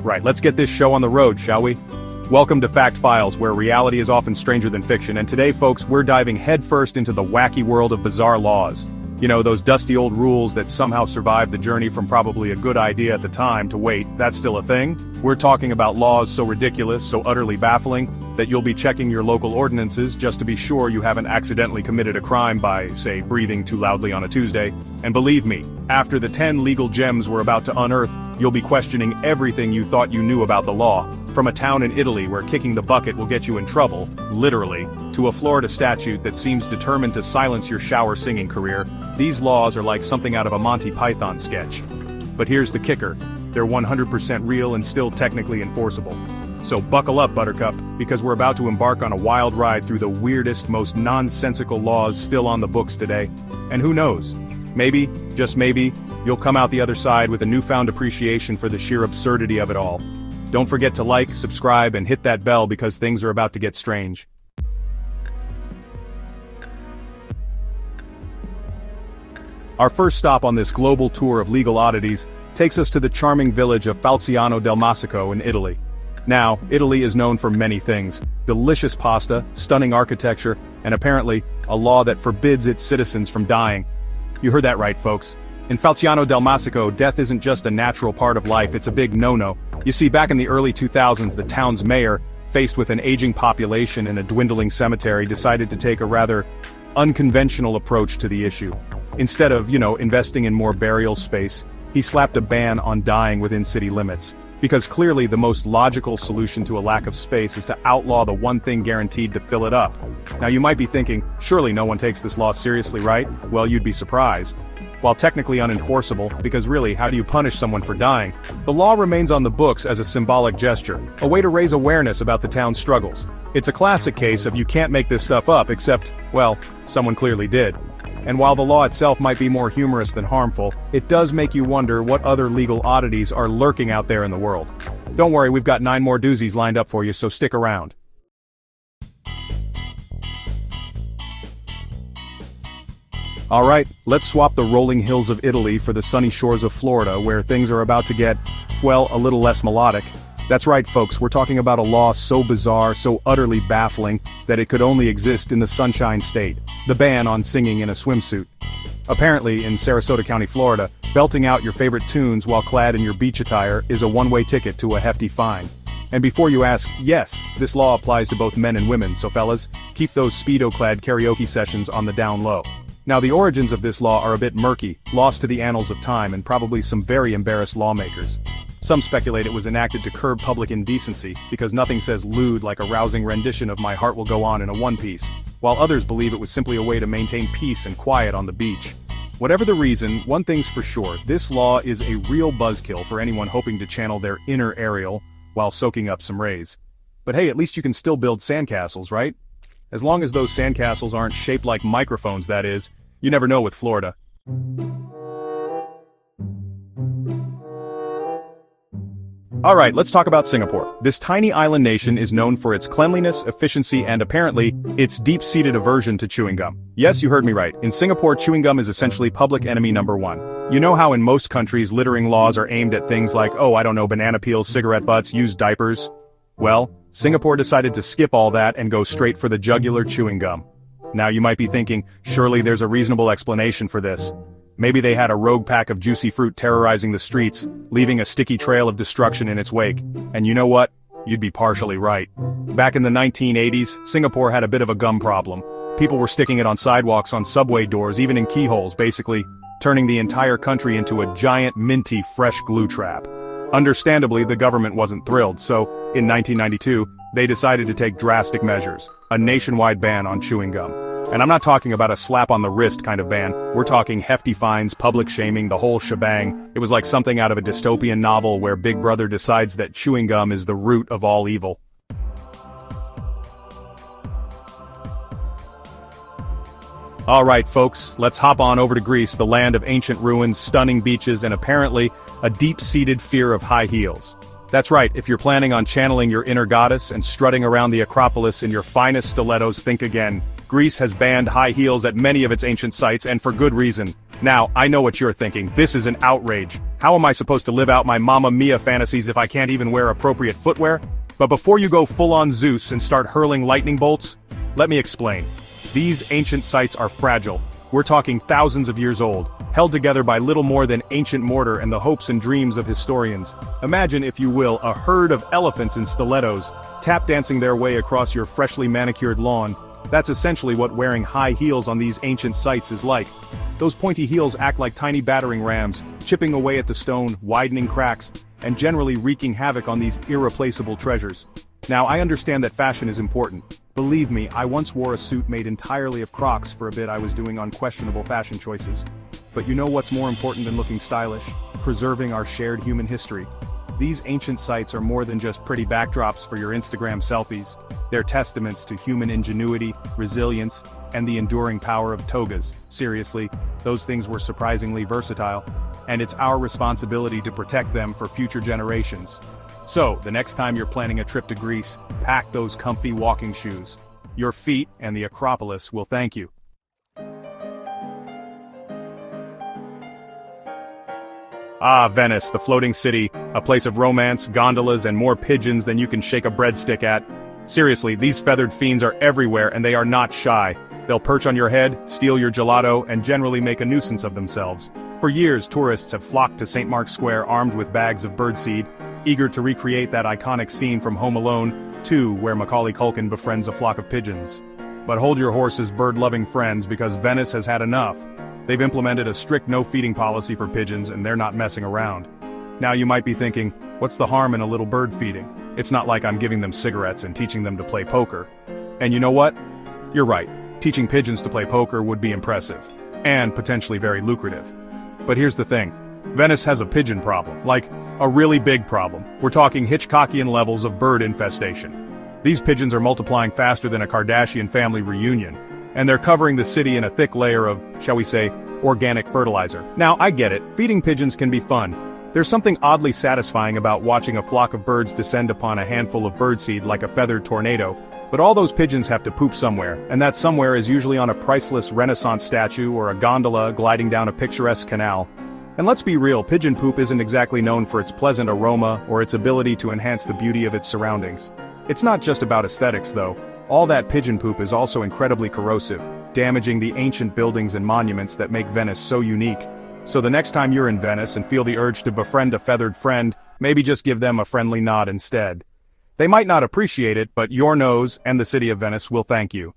Right, let's get this show on the road, shall we? Welcome to Fact Files, where reality is often stranger than fiction, and today, folks, we're diving headfirst into the wacky world of bizarre laws. You know, those dusty old rules that somehow survived the journey from probably a good idea at the time to wait, that's still a thing? We're talking about laws so ridiculous, so utterly baffling, that you'll be checking your local ordinances just to be sure you haven't accidentally committed a crime by, say, breathing too loudly on a Tuesday. And believe me, after the 10 legal gems we're about to unearth, you'll be questioning everything you thought you knew about the law. From a town in Italy where kicking the bucket will get you in trouble, literally, to a Florida statute that seems determined to silence your shower singing career, these laws are like something out of a Monty Python sketch. But here's the kicker. They're 100% real and still technically enforceable. So buckle up, Buttercup, because we're about to embark on a wild ride through the weirdest, most nonsensical laws still on the books today. And who knows? Maybe, just maybe, you'll come out the other side with a newfound appreciation for the sheer absurdity of it all. Don't forget to like, subscribe, and hit that bell because things are about to get strange. Our first stop on this global tour of legal oddities takes us to the charming village of Falciano del Masico in Italy. Now, Italy is known for many things: delicious pasta, stunning architecture, and apparently, a law that forbids its citizens from dying. You heard that right, folks. In Falciano del Masico, death isn't just a natural part of life, it's a big no-no. You see, back in the early 2000s, the town's mayor, faced with an aging population and a dwindling cemetery, decided to take a rather unconventional approach to the issue. Instead of, investing in more burial space, he slapped a ban on dying within city limits. Because clearly the most logical solution to a lack of space is to outlaw the one thing guaranteed to fill it up. Now you might be thinking, surely no one takes this law seriously, right? Well, you'd be surprised. While technically unenforceable, because really, how do you punish someone for dying? The law remains on the books as a symbolic gesture, a way to raise awareness about the town's struggles. It's a classic case of you can't make this stuff up except, well, someone clearly did. And while the law itself might be more humorous than harmful, it does make you wonder what other legal oddities are lurking out there in the world. Don't worry, we've got 9 more doozies lined up for you, so stick around. Alright, let's swap the rolling hills of Italy for the sunny shores of Florida, where things are about to get, well, a little less melodic. That's right, folks, we're talking about a law so bizarre, so utterly baffling, that it could only exist in the Sunshine State: the ban on singing in a swimsuit. Apparently, in Sarasota County, Florida, belting out your favorite tunes while clad in your beach attire is a one-way ticket to a hefty fine. And before you ask, yes, this law applies to both men and women, so fellas, keep those Speedo-clad karaoke sessions on the down low. Now, the origins of this law are a bit murky, lost to the annals of time and probably some very embarrassed lawmakers. Some speculate it was enacted to curb public indecency, because nothing says lewd like a rousing rendition of My Heart Will Go On in a one-piece, while others believe it was simply a way to maintain peace and quiet on the beach. Whatever the reason, one thing's for sure, this law is a real buzzkill for anyone hoping to channel their inner Ariel while soaking up some rays. But hey, at least you can still build sandcastles, right? As long as those sandcastles aren't shaped like microphones, that is. You never know with Florida. Alright, let's talk about Singapore. This tiny island nation is known for its cleanliness, efficiency, and apparently, its deep-seated aversion to chewing gum. Yes, you heard me right. In Singapore, chewing gum is essentially public enemy number 1. You know how in most countries littering laws are aimed at things like, banana peels, cigarette butts, used diapers? Well, Singapore decided to skip all that and go straight for the jugular chewing gum. Now you might be thinking, surely there's a reasonable explanation for this. Maybe they had a rogue pack of juicy fruit terrorizing the streets, leaving a sticky trail of destruction in its wake. And you know what? You'd be partially right. Back in the 1980s, Singapore had a bit of a gum problem. People were sticking it on sidewalks, on subway doors, even in keyholes, basically turning the entire country into a giant minty fresh glue trap. Understandably, the government wasn't thrilled, so, in 1992, they decided to take drastic measures, a nationwide ban on chewing gum. And I'm not talking about a slap on the wrist kind of ban, we're talking hefty fines, public shaming, the whole shebang. It was like something out of a dystopian novel where Big Brother decides that chewing gum is the root of all evil. Alright folks, let's hop on over to Greece, the land of ancient ruins, stunning beaches, and apparently, a deep-seated fear of high heels. That's right, if you're planning on channeling your inner goddess and strutting around the Acropolis in your finest stilettos, think again. Greece has banned high heels at many of its ancient sites, and for good reason. Now, I know what you're thinking, this is an outrage. How am I supposed to live out my Mamma Mia fantasies if I can't even wear appropriate footwear? But before you go full-on Zeus and start hurling lightning bolts, let me explain. These ancient sites are fragile. We're talking thousands of years old, held together by little more than ancient mortar and the hopes and dreams of historians. Imagine, if you will, a herd of elephants in stilettos, tap-dancing their way across your freshly manicured lawn. That's essentially what wearing high heels on these ancient sites is like. Those pointy heels act like tiny battering rams, chipping away at the stone, widening cracks, and generally wreaking havoc on these irreplaceable treasures. Now, I understand that fashion is important. Believe me, I once wore a suit made entirely of Crocs for a bit. I was doing unquestionable fashion choices. But you know what's more important than looking stylish? Preserving our shared human history. These ancient sites are more than just pretty backdrops for your Instagram selfies. They're testaments to human ingenuity, resilience, and the enduring power of togas. Seriously, those things were surprisingly versatile, and it's our responsibility to protect them for future generations. So, the next time you're planning a trip to Greece, pack those comfy walking shoes. Your feet and the Acropolis will thank you. Ah, Venice, the floating city, a place of romance, gondolas, and more pigeons than you can shake a breadstick at. Seriously, these feathered fiends are everywhere and they are not shy. They'll perch on your head, steal your gelato, and generally make a nuisance of themselves. For years, tourists have flocked to St. Mark's Square armed with bags of birdseed, eager to recreate that iconic scene from Home Alone 2 where Macaulay Culkin befriends a flock of pigeons. But hold your horses, bird-loving friends, because Venice has had enough. They've implemented a strict no-feeding policy for pigeons and they're not messing around. Now you might be thinking, what's the harm in a little bird feeding? It's not like I'm giving them cigarettes and teaching them to play poker. And you know what? You're right, teaching pigeons to play poker would be impressive. And potentially very lucrative. But here's the thing. Venice has a pigeon problem, like a really big problem. We're talking Hitchcockian levels of bird infestation. These pigeons are multiplying faster than a Kardashian family reunion, and they're covering the city in a thick layer of, shall we say, organic fertilizer. Now, I get it, feeding pigeons can be fun. There's something oddly satisfying about watching a flock of birds descend upon a handful of birdseed like a feathered tornado, but all those pigeons have to poop somewhere, and that somewhere is usually on a priceless Renaissance statue or a gondola gliding down a picturesque canal. And let's be real, pigeon poop isn't exactly known for its pleasant aroma or its ability to enhance the beauty of its surroundings. It's not just about aesthetics though. All that pigeon poop is also incredibly corrosive, damaging the ancient buildings and monuments that make Venice so unique. So the next time you're in Venice and feel the urge to befriend a feathered friend, maybe just give them a friendly nod instead. They might not appreciate it, but your nose and the city of Venice will thank you.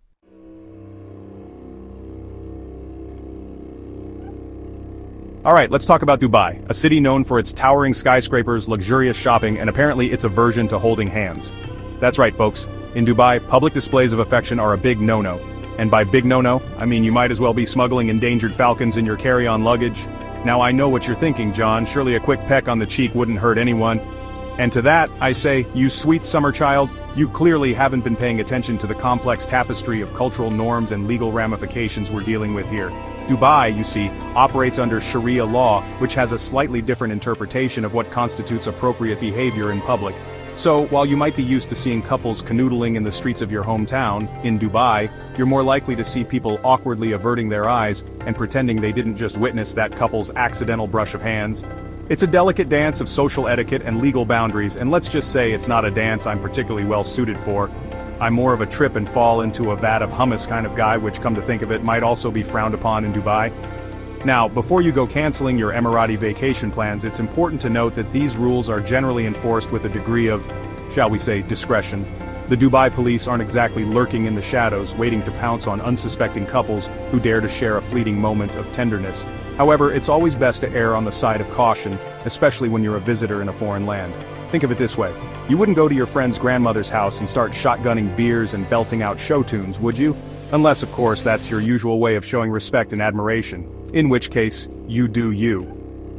Alright, let's talk about Dubai, a city known for its towering skyscrapers, luxurious shopping, and apparently its aversion to holding hands. That's right, folks. In Dubai, public displays of affection are a big no-no. And by big no-no, I mean you might as well be smuggling endangered falcons in your carry-on luggage. Now I know what you're thinking, John, surely a quick peck on the cheek wouldn't hurt anyone. And to that, I say, you sweet summer child, you clearly haven't been paying attention to the complex tapestry of cultural norms and legal ramifications we're dealing with here. Dubai, you see, operates under Sharia law, which has a slightly different interpretation of what constitutes appropriate behavior in public. So, while you might be used to seeing couples canoodling in the streets of your hometown, in Dubai, you're more likely to see people awkwardly averting their eyes and pretending they didn't just witness that couple's accidental brush of hands. It's a delicate dance of social etiquette and legal boundaries, and let's just say it's not a dance I'm particularly well suited for. I'm more of a trip and fall into a vat of hummus kind of guy, which, come to think of it, might also be frowned upon in Dubai. Now, before you go canceling your Emirati vacation plans, it's important to note that these rules are generally enforced with a degree of, shall we say, discretion. The Dubai police aren't exactly lurking in the shadows, waiting to pounce on unsuspecting couples who dare to share a fleeting moment of tenderness. However, it's always best to err on the side of caution, especially when you're a visitor in a foreign land. Think of it this way. You wouldn't go to your friend's grandmother's house and start shotgunning beers and belting out show tunes, would you? Unless, of course, that's your usual way of showing respect and admiration. In which case, you do you.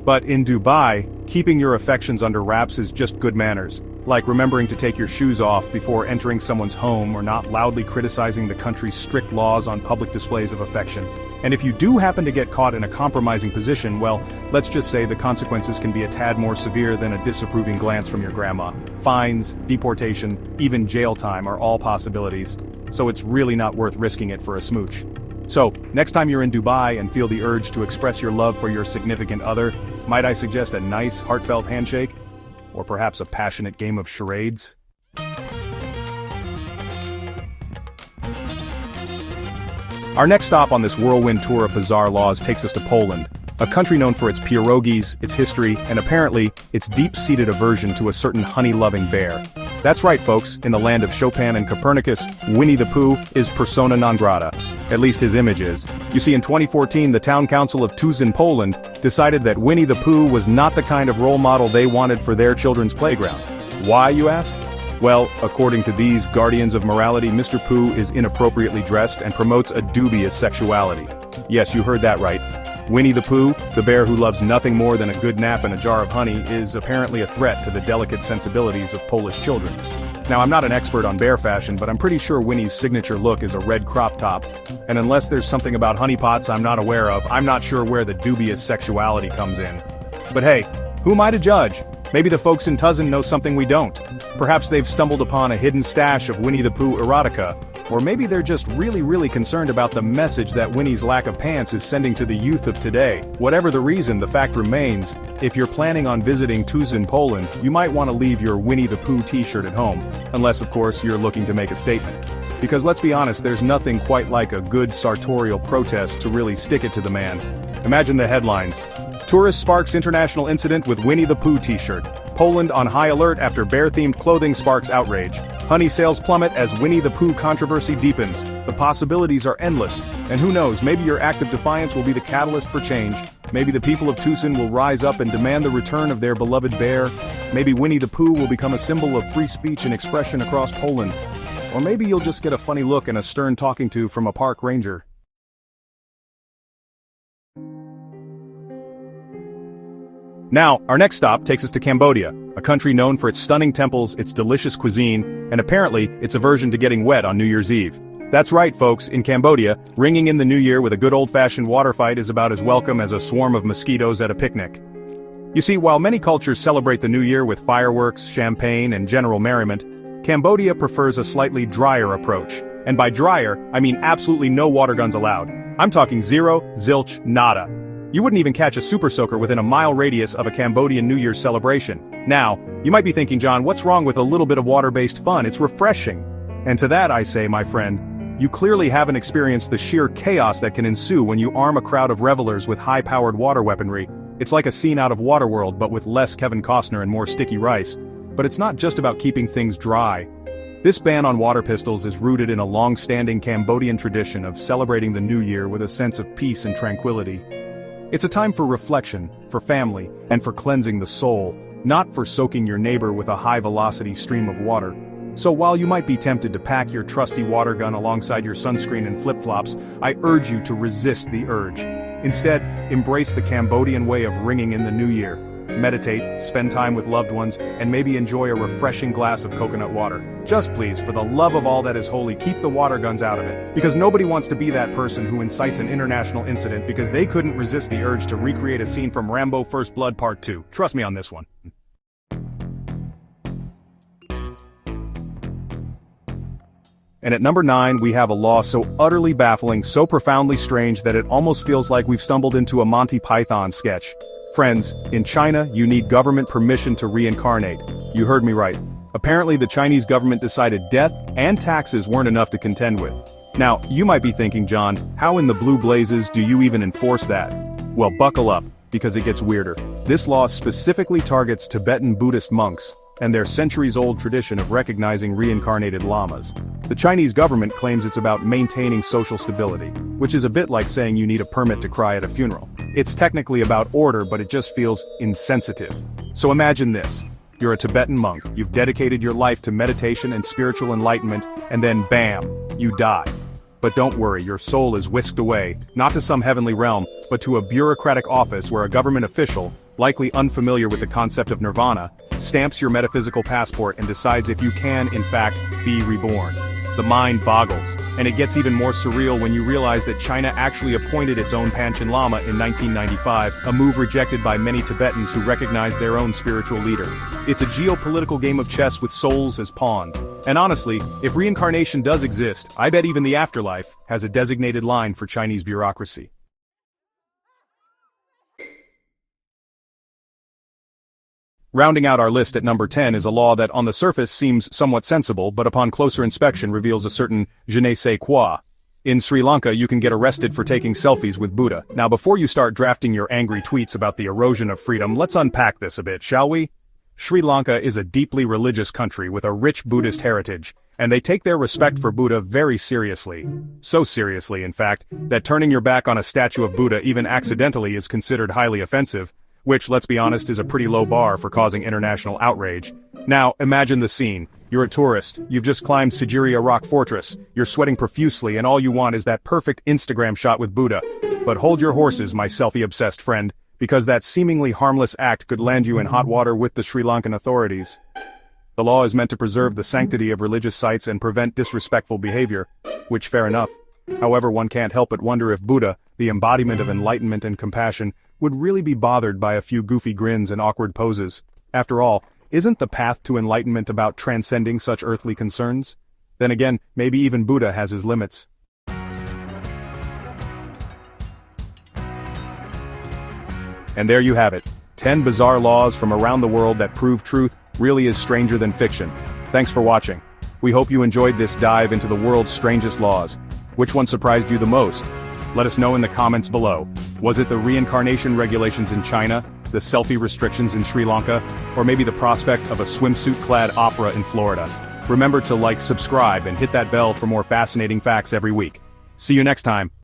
But in Dubai, keeping your affections under wraps is just good manners. Like remembering to take your shoes off before entering someone's home or not loudly criticizing the country's strict laws on public displays of affection. And if you do happen to get caught in a compromising position, well, let's just say the consequences can be a tad more severe than a disapproving glance from your grandma. Fines, deportation, even jail time are all possibilities, so it's really not worth risking it for a smooch. So, next time you're in Dubai and feel the urge to express your love for your significant other, might I suggest a nice, heartfelt handshake? Or perhaps a passionate game of charades? Our next stop on this whirlwind tour of bizarre laws takes us to Poland, a country known for its pierogies, its history, and apparently, its deep-seated aversion to a certain honey-loving bear. That's right, folks, in the land of Chopin and Copernicus, Winnie the Pooh is persona non grata. At least his image is. You see, in 2014, the town council of Tuzin, Poland, decided that Winnie the Pooh was not the kind of role model they wanted for their children's playground. Why, you ask? Well, according to these guardians of morality, Mr. Pooh is inappropriately dressed and promotes a dubious sexuality. Yes, you heard that right. Winnie the Pooh, the bear who loves nothing more than a good nap and a jar of honey, is apparently a threat to the delicate sensibilities of Polish children. Now, I'm not an expert on bear fashion, but I'm pretty sure Winnie's signature look is a red crop top. And unless there's something about honeypots I'm not aware of, I'm not sure where the dubious sexuality comes in. But hey, who am I to judge? Maybe the folks in Tuzin know something we don't. Perhaps they've stumbled upon a hidden stash of Winnie the Pooh erotica. Or maybe they're just really concerned about the message that Winnie's lack of pants is sending to the youth of today. Whatever the reason, the fact remains, if you're planning on visiting Tuzin, Poland, you might want to leave your Winnie the Pooh t-shirt at home. Unless, of course, you're looking to make a statement. Because let's be honest, there's nothing quite like a good sartorial protest to really stick it to the man. Imagine the headlines. Tourist sparks international incident with Winnie the Pooh t-shirt. Poland on high alert after bear-themed clothing sparks outrage. Honey sales plummet as Winnie the Pooh controversy deepens. The possibilities are endless. And who knows, maybe your act of defiance will be the catalyst for change. Maybe the people of Tuzin will rise up and demand the return of their beloved bear. Maybe Winnie the Pooh will become a symbol of free speech and expression across Poland. Or maybe you'll just get a funny look and a stern talking to from a park ranger. Now, our next stop takes us to Cambodia, a country known for its stunning temples, its delicious cuisine, and apparently, its aversion to getting wet on New Year's Eve. That's right, folks, in Cambodia, ringing in the new year with a good old-fashioned water fight is about as welcome as a swarm of mosquitoes at a picnic. You see, while many cultures celebrate the new year with fireworks, champagne, and general merriment, Cambodia prefers a slightly drier approach. And by drier, I mean absolutely no water guns allowed. I'm talking zero, zilch, nada. You wouldn't even catch a super soaker within a mile radius of a Cambodian New Year's celebration. Now, you might be thinking, John, what's wrong with a little bit of water-based fun? It's refreshing. And to that I say, my friend, you clearly haven't experienced the sheer chaos that can ensue when you arm a crowd of revelers with high-powered water weaponry. It's like a scene out of Waterworld, but with less Kevin Costner and more sticky rice. But it's not just about keeping things dry. This ban on water pistols is rooted in a long-standing Cambodian tradition of celebrating the new year with a sense of peace and tranquility. It's a time for reflection, for family, and for cleansing the soul, not for soaking your neighbor with a high-velocity stream of water. So while you might be tempted to pack your trusty water gun alongside your sunscreen and flip-flops, I urge you to resist the urge. Instead, embrace the Cambodian way of ringing in the new year. Meditate, spend time with loved ones, and maybe enjoy a refreshing glass of coconut water. Just please, for the love of all that is holy, keep the water guns out of it. Because nobody wants to be that person who incites an international incident because they couldn't resist the urge to recreate a scene from Rambo First Blood Part 2. Trust me on this one. And at number 9, we have a law so utterly baffling, so profoundly strange that it almost feels like we've stumbled into a Monty Python sketch. Friends, in China, you need government permission to reincarnate. You heard me right. Apparently the Chinese government decided death and taxes weren't enough to contend with. Now, you might be thinking, John, how in the blue blazes do you even enforce that? Well, buckle up, because it gets weirder. This law specifically targets Tibetan Buddhist monks and their centuries-old tradition of recognizing reincarnated lamas. The Chinese government claims it's about maintaining social stability, which is a bit like saying you need a permit to cry at a funeral. It's technically about order, but it just feels insensitive. So imagine this. You're a Tibetan monk, you've dedicated your life to meditation and spiritual enlightenment, and then bam, you die. But don't worry, your soul is whisked away, not to some heavenly realm, but to a bureaucratic office where a government official, likely unfamiliar with the concept of nirvana, stamps your metaphysical passport and decides if you can, in fact, be reborn. The mind boggles, and it gets even more surreal when you realize that China actually appointed its own Panchen Lama in 1995, a move rejected by many Tibetans who recognize their own spiritual leader. It's a geopolitical game of chess with souls as pawns. And honestly, if reincarnation does exist, I bet even the afterlife has a designated line for Chinese bureaucracy. Rounding out our list at number 10 is a law that on the surface seems somewhat sensible but upon closer inspection reveals a certain je ne sais quoi. In Sri Lanka you can get arrested for taking selfies with Buddha. Now before you start drafting your angry tweets about the erosion of freedom, let's unpack this a bit, shall we? Sri Lanka is a deeply religious country with a rich Buddhist heritage, and they take their respect for Buddha very seriously. So seriously, in fact, that turning your back on a statue of Buddha even accidentally is considered highly offensive. Which, let's be honest, is a pretty low bar for causing international outrage. Now, imagine the scene. You're a tourist, you've just climbed Sigiriya Rock Fortress, you're sweating profusely and all you want is that perfect Instagram shot with Buddha. But hold your horses, my selfie-obsessed friend, because that seemingly harmless act could land you in hot water with the Sri Lankan authorities. The law is meant to preserve the sanctity of religious sites and prevent disrespectful behavior, which fair enough. However, one can't help but wonder if Buddha, the embodiment of enlightenment and compassion, would really be bothered by a few goofy grins and awkward poses. After all, isn't the path to enlightenment about transcending such earthly concerns? Then again, maybe even Buddha has his limits. And there you have it. 10 bizarre laws from around the world that prove truth really is stranger than fiction. Thanks for watching. We hope you enjoyed this dive into the world's strangest laws. Which one surprised you the most? Let us know in the comments below. Was it the reincarnation regulations in China, the selfie restrictions in Sri Lanka, or maybe the prospect of a swimsuit-clad opera in Florida? Remember to like, subscribe, and hit that bell for more fascinating facts every week. See you next time.